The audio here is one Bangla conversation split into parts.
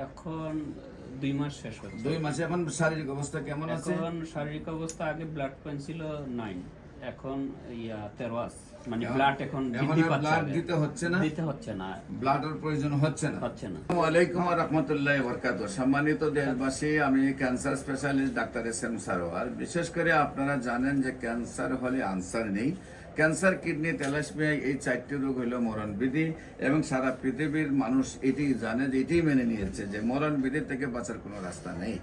এখন 2 মাস শেষ হচ্ছে। 2 মাসে এখন শারীরিক অবস্থা কেমন আছে? এখন শারীরিক অবস্থা আগে ব্লাড পয়েন্ট ছিল 9, এখন 13 আছে। মানে ব্লাড এখন বৃদ্ধি পাচ্ছে, ব্লাড দিতে হচ্ছে না, ব্লাডের প্রয়োজন হচ্ছে না। আসসালামু আলাইকুম ওয়া রাহমাতুল্লাহি ওয়া বারাকাতুহু। সম্মানিত দেশবাসী, আমি cancer specialist doctor SM Sarwar. বিশেষ করে আপনারা জানেন যে ক্যান্সার হলে আনসার নেই। ক্যান্সার, কিডনি, থ্যালাসেমিয়া, এই 4টি রোগ হলো মরণবিধি এবং সারা পৃথিবীর মানুষ এটি জানে, যে এটি মেনে নিয়েছে যে মরণবিধি থেকে বাঁচার কোনো রাস্তা নেই।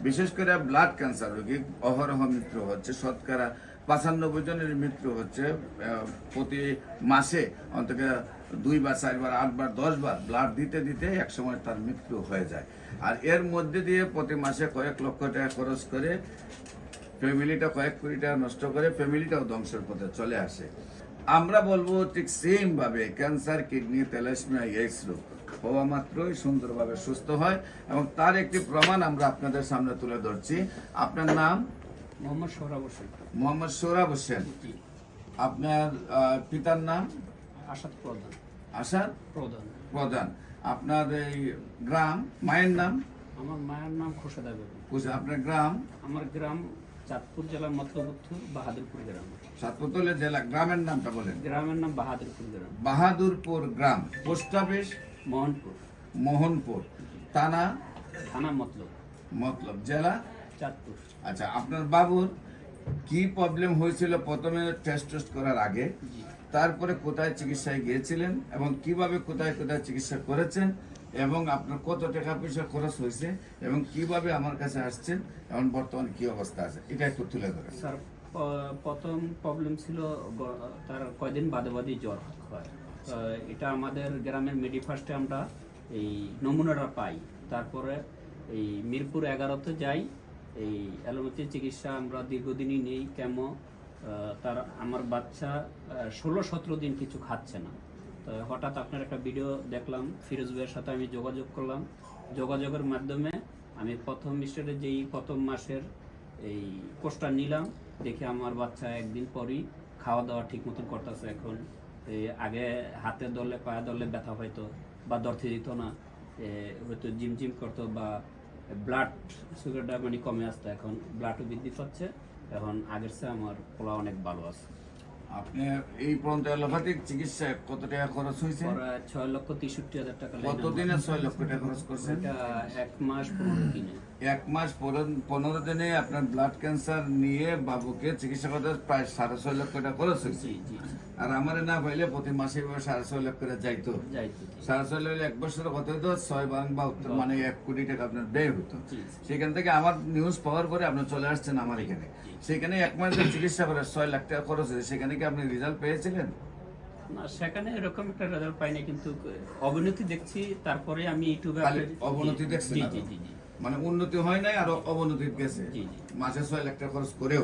বিশেষ করে ব্লাড ক্যান্সার রোগী অহরহ মৃত্যু হচ্ছে, শতকরা 95 জনের মৃত্যু হচ্ছে প্রতি মাসে। অন্তত 2 বার, 4 বার, 8 বার, 10 বার ব্লাড দিতে দিতে একসময় তার মৃত্যু হয়ে যায়। আর এর মধ্যে দিয়ে প্রতি মাসে কয়েক লক্ষ টাকা খরচ করে ফ্যামিলিটা, কয়েক কোটি টাকা নষ্ট করে ফ্যামিলিটাও ধ্বংসের পথে চলে আসে। আমরা বলবো ঠিক সেম ভাবে ক্যান্সার, কিডনি, থ্যালাসেমিয়া, এইডস রোগ হওয়া মাত্রই সুন্দরভাবে সুস্থ হয় এবং তার একটি প্রমাণ আমরা আপনাদের সামনে তুলে ধরছি। আপনার নাম? মোহাম্মদ সোহরাব হোসেন। মোহাম্মদ সোহরাব হোসেন। আপনার পিতার নাম? আসাদ প্রধান। আসাদ প্রধান। প্রধান। আপনার এই গ্রাম, মায়ের নাম? আমার মায়ের নাম খোরশেদা বেগম। আপনার গ্রাম? আমার গ্রাম চাঁদপুর জেলার মতলবুত্থুর বাহাদুরপুর গ্রাম। চাঁদপুর জেলা। গ্রামের নামটা বলেন। গ্রামের নাম বাহাদুরপুর গ্রাম। বাহাদুরপুর গ্রাম। Post office? মোহনপুর। মোহনপুর। থানা? থানা মতলব। জেলা? চাঁদপুর। আচ্ছা, আপনার বাবুর কি প্রবলেম হয়েছিল প্রথমে টেস্ট করার আগে? তারপরে কোথায় চিকিৎসায় গিয়েছিলেন এবং কিভাবে কোথায় কোথায় চিকিৎসা করেছেন এবং আপনার কত টাকা পয়সা খরচ হয়েছে এবং কিভাবে আমার কাছে আসছেন এবং বর্তমানে কি অবস্থা আছে, এটা একটু তুলে ধরেন। স্যার, প্রথম প্রবলেম ছিল তার কয়দিন বাদে জ্বর হয়। এটা আমাদের গ্রামের মেডিফার্স্টে আমরা এই নমুনাটা পাই। তারপরে এই মিরপুর 11-তে যাই, এই অ্যালোপ্যাথি চিকিৎসা আমরা দীর্ঘদিনই নেই। কেমো তার আমার বাচ্চা 16-17 দিন কিছু খাচ্ছে না। তো হঠাৎ আপনার একটা ভিডিও দেখলাম, ফিরোজ ভাইয়ের সাথে আমি যোগাযোগ করলাম। যোগাযোগের মাধ্যমে আমি প্রথম স্টেজে যেই প্রথম মাসের এই কোর্সটা নিলাম, দেখে আমার বাচ্চা একদিন পরই খাওয়া দাওয়া ঠিক মতন করতেছে। এখন আগে হাতে ধরলে, পায়ে ধরলে ব্যথা হয়তো বা ধরতে দিত না, হয়তো জিম করতো বা ব্লাড সুগারটা মানে কমে আসতো। এখন ব্লাডও বৃদ্ধি পাচ্ছে, এখন আগের চেয়ে আমার পোলা অনেক ভালো আছে। আপনি এই পর্যন্ত অ্যালোপ্যাথিক চিকিৎসায় কত টাকা খরচ হয়েছে? 6,63,000 টাকা। কতদিনে 6 লক্ষ টাকা খরচ করছেন? 1 মাস 15 দিনে। 1 মাস 15 দিনে আপনার ব্লাড ক্যান্সার নিয়ে বাবুকে চিকিৎসা করতে প্রায় 6.5 লক্ষ টাকা খরচ হয়েছে। আর আমার না পাইলে প্রতি মাসে 6.5 লক্ষ করে যাইতো। 6.5 লক্ষ 1 বছর কত হতো? 6 মানে 1 কোটি টাকা আপনার ব্যয় হতো। সেখান থেকে আমার নিউজ পাওয়ার পরে আপনি চলে আসছেন আমার এখানে। সেখানে 1 মাসের চিকিৎসা করে 6 লাখ টাকা খরচ হয়েছে। সেখানে কি আপনি রেজাল্ট পেয়েছিলেন? না, সেখানে এরকম একটা রেজাল্ট পাইনি, কিন্তু অবনতি দেখছি। তারপরে আমি ইউটিউবে অবনতি দেখছেন? মানে উন্নতি হয় নাই, আরো অবনতি গেছে। মাসে 6 লাখ টাকা খরচ করেও।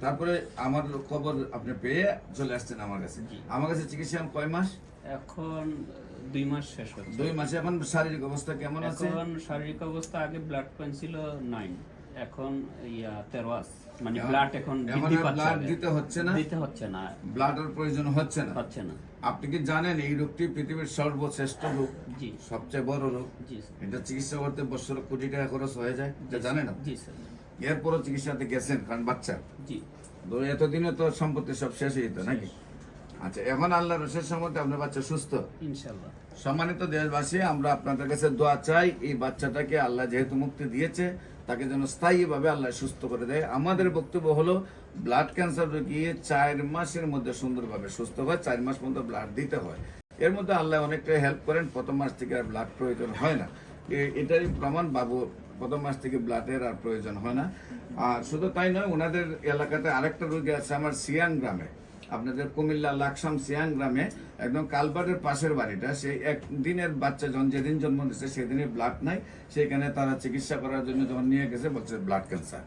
তারপরে আমার খবর আপনি পেয়ে চলে আসছেন আমার কাছে। আমার কাছে চিকিৎসা কয় মাস? এখন 2 মাস শেষ হচ্ছে। 2 মাসে এখন শারীরিক অবস্থা কেমন আছে? এখন শারীরিক অবস্থা আগে ব্লাড পয়েন্ট ছিল 9, এখন 13 আছে। মানে ব্লাড এখন বৃদ্ধি পাচ্ছে, ব্লাড দিতে হচ্ছে না, ব্লাডের প্রয়োজন হচ্ছে না। আপনি কি জানেন এই রোগটি পৃথিবীর সর্বশ্রেষ্ঠ রোগ? জি। সবচেয়ে বড় রোগ। এটা চিকিৎসা করতে বছরে কোটি টাকা খরচ হয়ে যায়, এটা জানেন? জি স্যার। এরপরও চিকিৎসাতে গেছেন কারণ বাচ্চা। জি। তো এতদিনে তো সম্পত্তি সব শেষ হয়ে যেত নাকি? আচ্ছা, এখন আল্লাহর রসের সম্মতে আপনার বাচ্চা সুস্থ ইনশাআল্লাহ। সম্মানিত দেশবাসী, আমরা আপনাদের কাছে দোয়া চাই, এই বাচ্চাটাকে আল্লাহ যেহেতু মুক্তি দিয়েছে, তাকে যেন স্থায়ীভাবে আল্লাহ সুস্থ করে দেয়। আমাদের বক্তব্য হলো ব্লাড ক্যান্সার রোগী 4 মাসের মধ্যে সুন্দরভাবে সুস্থ হয়। 4 মাস পর্যন্ত ব্লাড দিতে হয়। এর মধ্যে আল্লাহ অনেকটাই হেল্প করেন। প্রথম মাস থেকে আর ব্লাড প্রয়োজন হয় না। এটারই প্রমাণ, বাবু প্রথম মাস থেকে ব্লাডের আর প্রয়োজন হয় না। আর শুধু তাই নয়, ওনাদের এলাকাতে আরেকটা রোগী আছে আমার সিয়াং গ্রামে, আপনাদের কুমিল্লা লাকসাম সিয়াং গ্রামে, একদম কালবাটের পাশের বাড়িটা। সেই একদিনের বাচ্চা যেদিন জন্ম নিচ্ছে সেদিনে ব্লাড নাই। সেখানে তারা চিকিৎসা করার জন্য যখন নিয়ে গেছে, বলছে ব্লাড ক্যান্সার।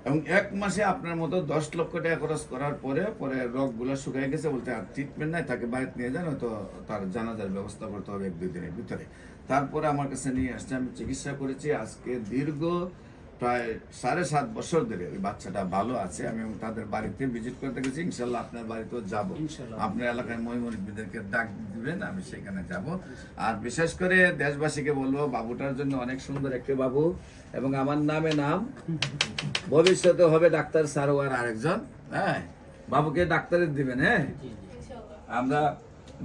এবং 1 মাসে আপনার মতো 10 লক্ষ টাকা খরচ করার পরে রোগগুলো শুকিয়ে গেছে, বলতে আর ট্রিটমেন্ট নাই, তাকে বাইরে নিয়ে যান, হয়তো তার জানাজার ব্যবস্থা করতে হবে 1-2 দিনের ভিতরে। তারপরে আমার কাছে নিয়ে আসছে, আমি চিকিৎসা করেছি। আজকে দীর্ঘ প্রায় 7.5 বছর ধরে ওই বাচ্চাটা ভালো আছে। আমি তাদের বাড়িতে ভিজিট করতে গেছি, ইনশাল্লাহ আপনার বাড়িতেও যাবো। ইনশাল্লাহ। আপনার এলাকায় মহিমুরব্বীদেরকে ডাক দিবেন, আমি সেখানে যাব। আর বিশেষ করে দেশবাসীকে বলবো, বাবুটার জন্য অনেক সুন্দর একটি বাবু, এবং আমার নামে নাম, ভবিষ্যতে হবে ডাক্তার সারোয়ার আরেকজন। হ্যাঁ, বাবুকে ডাক্তারে দিবেন। হ্যাঁ, আমরা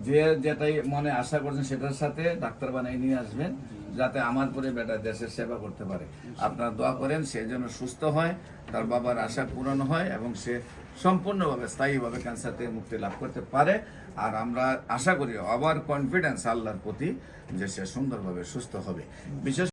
যে যেটাই মনে আশা করছেন সেটার সাথে ডাক্তার বানাই নিয়ে আসবেন, যাতে আমার পরে বেটা দেশের সেবা করতে পারে। আপনারা দোয়া করেন সে যেন সুস্থ হয়, তার বাবার আশা পূরণ হয়, এবং সে সম্পূর্ণভাবে স্থায়ীভাবে ক্যান্সার থেকে মুক্তি লাভ করতে পারে। আর আমরা আশা করি, আবার কনফিডেন্স আল্লাহর প্রতি, যে সে সুন্দরভাবে সুস্থ হবে। বিশেষ